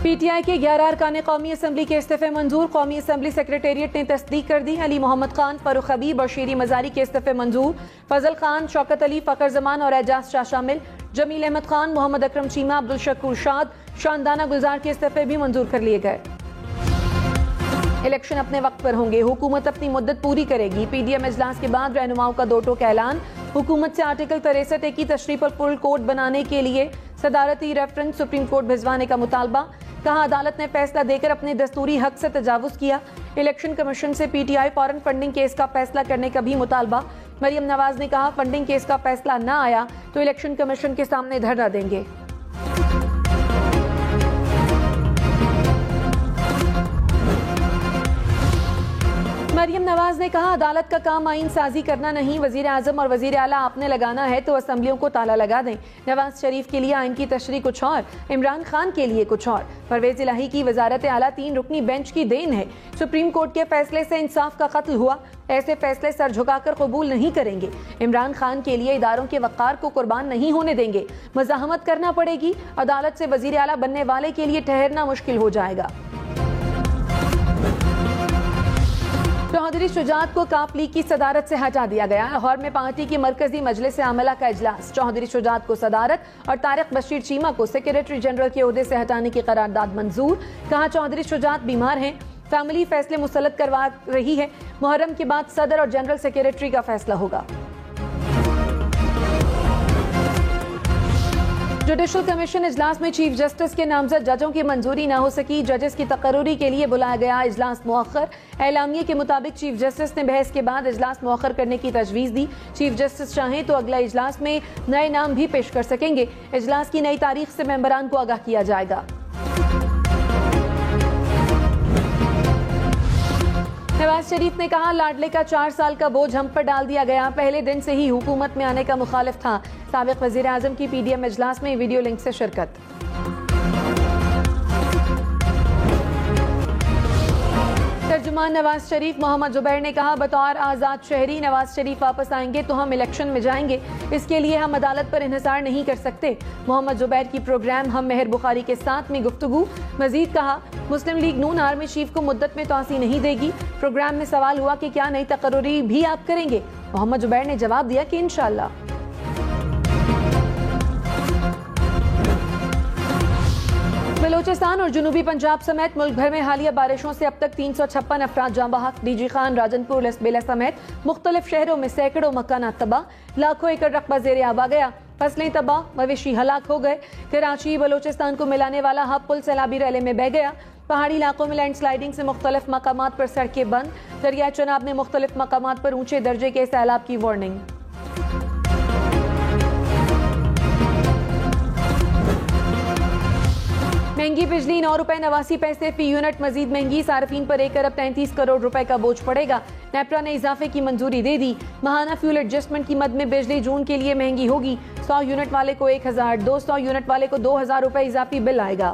پی T آئی کے 11 ارکان قومی اسمبلی کے استعفے منظور. قومی اسمبلی سیکریٹریٹ نے تصدیق کر دی. علی محمد خان, فاروق حبیب اور شیری مزاری کے استعفے منظور. فضل خان, شوکت علی, فخر زمان اور اعجاز شاہ شامل. جمیل احمد خان, محمد اکرم چیمہ, عبدالشکور شاد, شاندانہ گلزار کے استعفے بھی منظور کر لیے گئے. الیکشن اپنے وقت پر ہوں گے, حکومت اپنی مدت پوری کرے گی. پی ڈی ایم اجلاس کے بعد رہنماؤں کا دو ٹوک اعلان. حکومت سے آرٹیکل 63 کی تشریح پر فل کوڈ بنانے کے لیے صدارتی ریفرنس سپریم کورٹ بھجوانے کا مطالبہ. کہا عدالت نے فیصلہ دے کر اپنے دستوری حق سے تجاوز کیا. الیکشن کمیشن سے پی ٹی آئی فارن فنڈنگ کیس کا فیصلہ کرنے کا بھی مطالبہ. مریم نواز نے کہا فنڈنگ کیس کا فیصلہ نہ آیا تو الیکشن کمیشن کے سامنے دھرنا دیں گے. مریم نواز نے کہا عدالت کا کام آئین سازی کرنا نہیں, وزیر اعظم اور وزیر اعلیٰ آپ نے لگانا ہے تو اسمبلیوں کو تالا لگا دیں. نواز شریف کے لیے آئین کی تشریح کچھ اور, عمران خان کے لیے کچھ اور. پرویز الہی کی وزارت اعلیٰ 3 رکنی بینچ کی دین ہے. سپریم کورٹ کے فیصلے سے انصاف کا قتل ہوا, ایسے فیصلے سر جھکا کر قبول نہیں کریں گے. عمران خان کے لیے اداروں کے وقار کو قربان نہیں ہونے دیں گے. مزاحمت کرنا پڑے گی, عدالت سے وزیر اعلیٰ بننے والے کے لیے ٹھہرنا مشکل ہو جائے گا. چوہدری شجاعت کو کاپ لیگ کی صدارت سے ہٹا دیا گیا. لاہور میں پارٹی کی مرکزی مجلس عاملہ کا اجلاس. چوہدری شجاعت کو صدارت اور طارق بشیر چیمہ کو سیکریٹری جنرل کے عہدے سے ہٹانے کی قرارداد منظور. کہا چوہدری شجاعت بیمار ہیں, فیملی فیصلے مسلط کروا رہی ہے. محرم کے بعد صدر اور جنرل سیکریٹری کا فیصلہ ہوگا. جوڈیشل کمیشن اجلاس میں چیف جسٹس کے نامزد ججوں کی منظوری نہ ہو سکی. ججز کی تقرری کے لیے بلایا گیا اجلاس مؤخر. اعلامیے کے مطابق چیف جسٹس نے بحث کے بعد اجلاس مؤخر کرنے کی تجویز دی. چیف جسٹس چاہیں تو اگلا اجلاس میں نئے نام بھی پیش کر سکیں گے. اجلاس کی نئی تاریخ سے ممبران کو آگاہ کیا جائے گا. نواز شریف نے کہا لاڈلے کا 4 سال کا بوجھ ہم پر ڈال دیا گیا. پہلے دن سے ہی حکومت میں آنے کا مخالف تھا. سابق وزیر اعظم کی پی ڈی ایم اجلاس میں ویڈیو لنک سے شرکت. ترجمان نواز شریف محمد زبیر نے کہا بطور آزاد شہری نواز شریف واپس آئیں گے تو ہم الیکشن میں جائیں گے. اس کے لیے ہم عدالت پر انحصار نہیں کر سکتے. محمد زبیر کی پروگرام ہم مہر بخاری کے ساتھ میں گفتگو. مزید کہا مسلم لیگ نون آرمی چیف کو مدت میں توسیع نہیں دے گی. پروگرام میں سوال ہوا کہ کیا نئی تقرری بھی آپ کریں گے. محمد زبیر نے جواب دیا کہ انشاءاللہ. بلوچستان اور جنوبی پنجاب سمیت ملک بھر میں حالیہ بارشوں سے اب تک 356 افراد جاں بحق. ڈی جی خان, راجن پور, لسبیلا سمیت مختلف شہروں میں سینکڑوں مکانات تباہ. لاکھوں ایکڑ رقبہ زیر آب آ گیا. فصلیں تباہ, مویشی ہلاک ہو گئے. کراچی بلوچستان کو ملانے والا ہب پل سیلابی ریلے میں بہہ گیا. پہاڑی علاقوں میں لینڈ سلائیڈنگ سے مختلف مقامات پر سڑکیں بند. دریائے چناب میں مختلف مقامات پر اونچے درجے کے سیلاب کی وارننگ. مہنگی بجلی 9 روپے 89 پیسے فی یونٹ مزید مہنگی. صارفین پر 1 ارب 33 کروڑ روپے کا بوجھ پڑے گا. نیپرا نے اضافے کی منظوری دے دی. ماہانہ فیول ایڈجسٹمنٹ کی مد میں بجلی جون کے لیے مہنگی ہوگی. 100 یونٹ والے کو 1000, 200 یونٹ والے کو 2000 روپے اضافی بل آئے گا.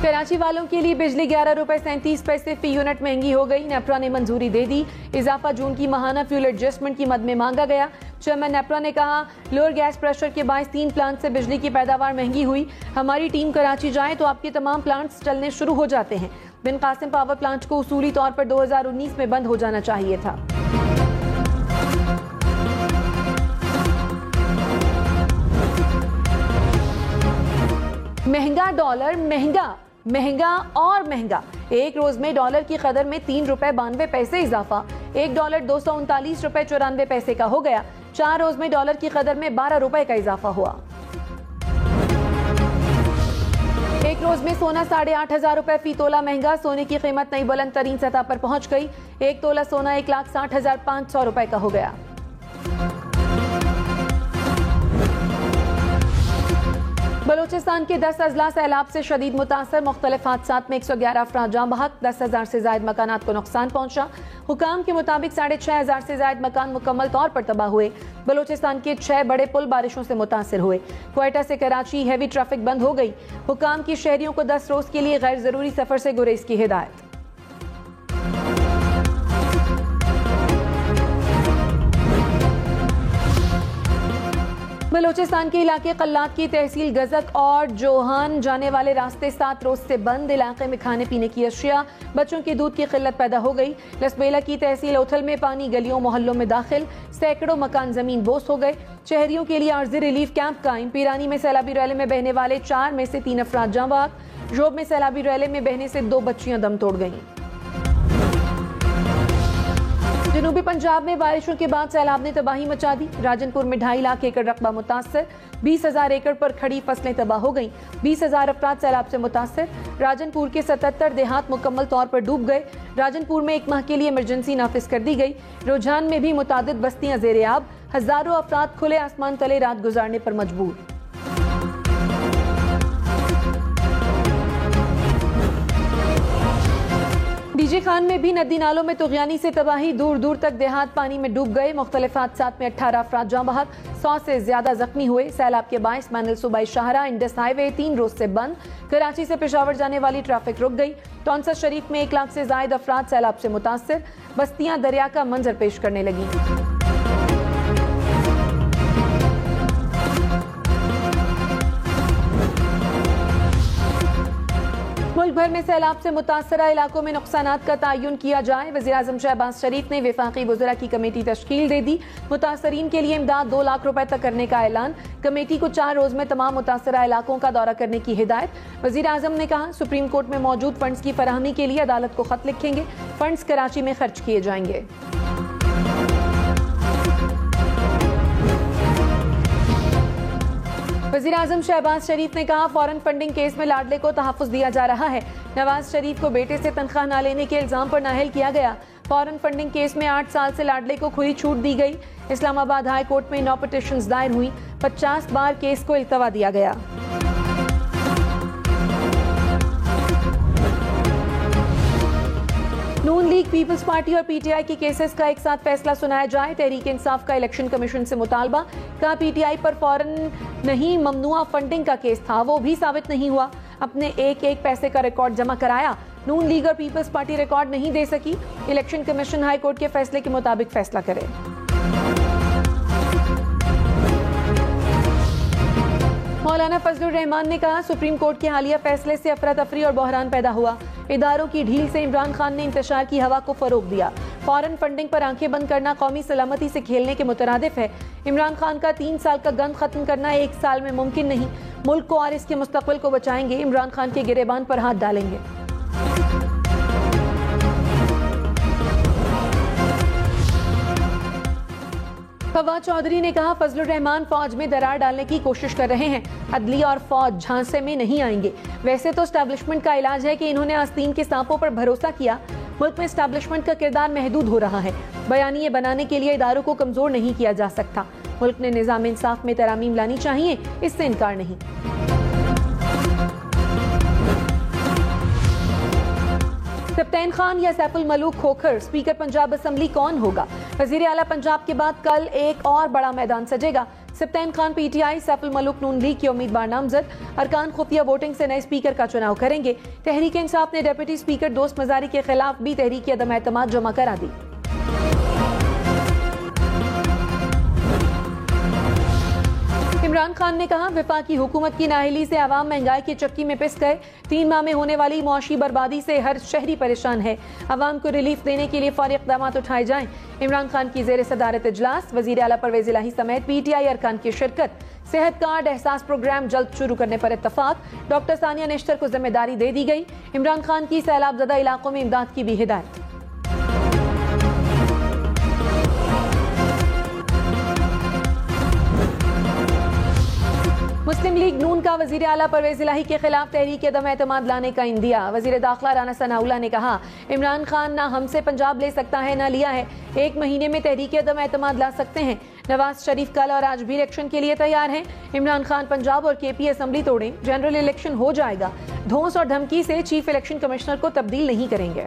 کراچی والوں کے لیے بجلی 11 روپے 37 پیسے فی یونٹ مہنگی ہو گئی. نیپرا نے منظوری دے دی. اضافہ جون کی ماہانہ فیول ایڈجسٹمنٹ کی مد میں مانگا گیا. چیئرمین نیپرا نے کہا لوور گیس پریشر کے باعث 3 پلانٹ سے بجلی کی پیداوار مہنگی ہوئی. ہماری ٹیم کراچی جائے تو آپ کے تمام پلانٹس چلنے شروع ہو جاتے ہیں. بن قاسم پاور پلانٹ کو اصولی طور پر 2019 میں بند ہو جانا چاہیے تھا. مہنگا ڈالر, مہنگا اور مہنگا. ایک روز میں ڈالر کی قدر میں 3 روپے 92 پیسے اضافہ. 1 ڈالر 239 روپے 94 پیسے کا ہو گیا. 4 روز میں ڈالر کی قدر میں 12 روپے کا اضافہ ہوا. ایک روز میں سونا 8,500 روپے فی تولہ مہنگا. سونے کی قیمت نئی بلند ترین سطح پر پہنچ گئی. 1 تولہ سونا 1,60,500 روپے کا ہو گیا. بلوچستان کے 10 اضلاع سیلاب سے شدید متاثر. مختلف حادثات میں 111 افراد جاں بحق. 10,000 سے زائد مکانات کو نقصان پہنچا. حکام کے مطابق 6,500 سے زائد مکان مکمل طور پر تباہ ہوئے. بلوچستان کے 6 بڑے پل بارشوں سے متاثر ہوئے. کوئٹہ سے کراچی ہیوی ٹریفک بند ہو گئی. حکام کی شہریوں کو 10 روز کے لیے غیر ضروری سفر سے گریز کی ہدایت. بلوچستان کے علاقے قلات کی تحصیل گزک اور جوہان جانے والے راستے 7 روز سے بند. علاقے میں کھانے پینے کی اشیاء، بچوں کے دودھ کی قلت پیدا ہو گئی. لسبیلا کی تحصیل اوتھل میں پانی گلیوں محلوں میں داخل، سینکڑوں مکان زمین بوس ہو گئے. شہریوں کے لیے عارضی ریلیف کیمپ قائم. پیرانی میں سیلابی ریلے میں بہنے والے 4 میں سے 3 افراد جاں بحق. جوب میں سیلابی ریلے میں بہنے سے 2 بچیاں دم توڑ گئیں. جنوبی پنجاب میں بارشوں کے بعد سیلاب نے تباہی مچا دی. راجنپور میں 2.5 لاکھ ایکڑ رقبہ متاثر، 20,000 ایکڑ پر کھڑی فصلیں تباہ ہو گئیں. 20,000 افراد سیلاب سے متاثر. راجنپور کے 77 دیہات مکمل طور پر ڈوب گئے. راجنپور میں 1 ماہ کے لیے ایمرجنسی نافذ کر دی گئی. رجحان میں بھی متعدد بستیاں زیر آب، ہزاروں افراد کھلے آسمان تلے رات گزارنے پر مجبور. ڈی جے خان میں بھی ندی نالوں میں طغیانی سے تباہی، دور دور تک دیہات پانی میں ڈوب گئے. مختلف حادثات میں 18 افراد جاں بحق، 100 سے زیادہ زخمی ہوئے. سیلاب کے باعث مینل صوبائی شاہراہ انڈس ہائی وے 3 روز سے بند. کراچی سے پشاور جانے والی ٹریفک رک گئی. ٹونسا شریف میں 1 لاکھ سے زائد افراد سیلاب سے متاثر. بستیاں دریا کا منظر پیش کرنے لگیں. ملک بھر میں سیلاب سے متاثرہ علاقوں میں نقصانات کا تعین کیا جائے. وزیراعظم شہباز شریف نے وفاقی وزراء کی کمیٹی تشکیل دے دی. متاثرین کے لیے امداد 2 لاکھ روپے تک کرنے کا اعلان. کمیٹی کو 4 روز میں تمام متاثرہ علاقوں کا دورہ کرنے کی ہدایت. وزیراعظم نے کہا سپریم کورٹ میں موجود فنڈز کی فراہمی کے لیے عدالت کو خط لکھیں گے. فنڈز کراچی میں خرچ کیے جائیں گے. وزیراعظم شہباز شریف نے کہا فورن فنڈنگ کیس میں لاڈلے کو تحفظ دیا جا رہا ہے. نواز شریف کو بیٹے سے تنخواہ نہ لینے کے الزام پر نااہل کیا گیا. فورن فنڈنگ کیس میں 8 سال سے لاڈلے کو کھلی چھوٹ دی گئی. اسلام آباد ہائی کورٹ میں 9 پٹیشنز دائر ہوئی. 50 بار کیس کو التوا دیا گیا. نون لیگ، پیپلز پارٹی اور پی ٹی آئی کی کیسز کا ایک ساتھ فیصلہ سنایا جائے. تحریک انصاف کا الیکشن کمیشن سے مطالبہ. کہا پی ٹی آئی پر فورن نہیں ممنوعہ فنڈنگ کا کیس تھا، وہ بھی ثابت نہیں ہوا. اپنے ایک پیسے کا ریکارڈ جمع کرایا. نون لیگ اور پیپلز پارٹی ریکارڈ نہیں دے سکی. الیکشن کمیشن ہائی کورٹ کے فیصلے کے مطابق فیصلہ کرے. مولانا فضل الرحمان نے کہا سپریم کورٹ کے حالیہ فیصلے سے افراتفری اور بحران پیدا ہوا. اداروں کی ڈھیل سے عمران خان نے انتشار کی ہوا کو فروغ دیا. فورن فنڈنگ پر آنکھیں بند کرنا قومی سلامتی سے کھیلنے کے مترادف ہے. عمران خان کا 3 سال کا گند ختم کرنا 1 سال میں ممکن نہیں. ملک کو اور اس کے مستقبل کو بچائیں گے. عمران خان کے گریبان پر ہاتھ ڈالیں گے. فواد چودھری نے کہا فضل الرحمان فوج میں درار ڈالنے کی کوشش کر رہے ہیں. عدلیہ اور فوج جھانسے میں نہیں آئیں گے. ویسے تو اسٹیبلشمنٹ کا علاج ہے کہ انہوں نے آستین کے سانپوں پر بھروسہ کیا. ملک میں اسٹیبلشمنٹ کا کردار محدود ہو رہا ہے. بیانیے بنانے کے لیے اداروں کو کمزور نہیں کیا جا سکتا. ملک نے نظام انصاف میں ترامیم لانی چاہیے، اس سے انکار نہیں. سبطین خان یا سیف الملوک کھوکھر اسپیکر پنجاب اسمبلی کون ہوگا؟ وزیر اعلیٰ پنجاب کے بعد کل ایک اور بڑا میدان سجے گا. Sibtain Khan P T I, Saif ul Malook Noon League کے امیدوار نامزد. ارکان خفیہ ووٹنگ سے نئے اسپیکر کا چناؤ کریں گے. تحریک انصاف نے ڈپٹی اسپیکر دوست مزاری کے خلاف بھی تحریک عدم اعتماد جمع کرا دی. عمران خان نے کہا وفاقی حکومت کی نااہلی سے عوام مہنگائی کی چکی میں پس گئے. 3 ماہ میں ہونے والی معاشی بربادی سے ہر شہری پریشان ہے. عوام کو ریلیف دینے کے لیے فوری اقدامات اٹھائے جائیں. عمران خان کی زیر صدارت اجلاس. وزیر اعلیٰ پرویز الہی سمیت پی ٹی آئی ارکان کی شرکت. صحت کارڈ احساس پروگرام جلد شروع کرنے پر اتفاق. ڈاکٹر ثانیہ نشتر کو ذمہ داری دے دی گئی. عمران خان کی سیلاب زدہ علاقوں میں امداد کی بھی ہدایت. مسلم لیگ نون کا وزیر اعلیٰ پرویز الہی کے خلاف تحریک عدم اعتماد لانے کا عندیہ. وزیر داخلہ رانا ثناءاللہ نے کہا عمران خان نہ ہم سے پنجاب لے سکتا ہے نہ لیا ہے. 1 مہینے میں تحریک عدم اعتماد لا سکتے ہیں. نواز شریف کل اور آج بھی الیکشن کے لیے تیار ہیں. عمران خان پنجاب اور کے پی اسمبلی توڑیں، جنرل الیکشن ہو جائے گا. دھونس اور دھمکی سے چیف الیکشن کمشنر کو تبدیل نہیں کریں گے.